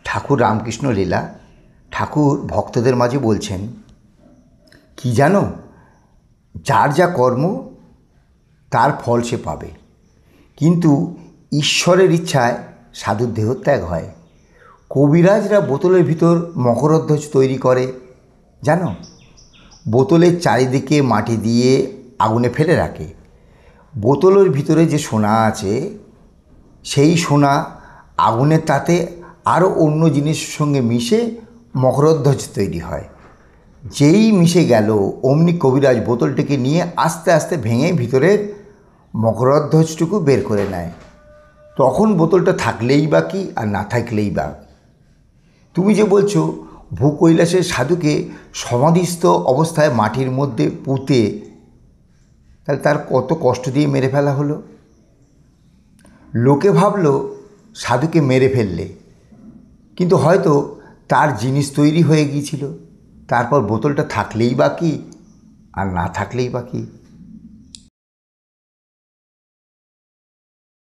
ঠাকুর রামকৃষ্ণ লীলা। ঠাকুর ভক্তদের মাঝে বলছেন, কি জানো, যার যা কর্ম তার ফল সে পাবে, কিন্তু ঈশ্বরের ইচ্ছায় সাধুর দেহত্যাগ হয়। কবিরাজরা বোতলের ভিতর মকরধ্বজ তৈরি করে জানো, বোতলের চারিদিকে মাটি দিয়ে আগুনে ফেলে রাখে। বোতলের ভিতরে যে সোনা আছে সেই সোনা আগুনের তাতে আরও অন্য জিনিসের সঙ্গে মিশে মকরধ্বজ তৈরি হয়। যেই মিশে গেল অমনি কবিরাজ বোতলটিকে নিয়ে আস্তে আস্তে ভেঙে ভিতরের মকরধ্বজটুকু বের করে নেয়। তখন বোতলটা থাকলেই বা কি আর না থাকলেই বা। তুমি যে বলছো ভূকৈলাসের সাধুকে সমাধিস্থ অবস্থায় মাটির মধ্যে পুঁতে, তাহলে তার কত কষ্ট দিয়ে মেরে ফেলা হলো। লোকে ভাবলো সাধুকে মেরে ফেললে, কিন্তু হয়তো তার জিনিস তৈরি হয়ে গিয়েছিল। তারপর বোতলটা থাকলেই বা কি আর না থাকলেই বা কি।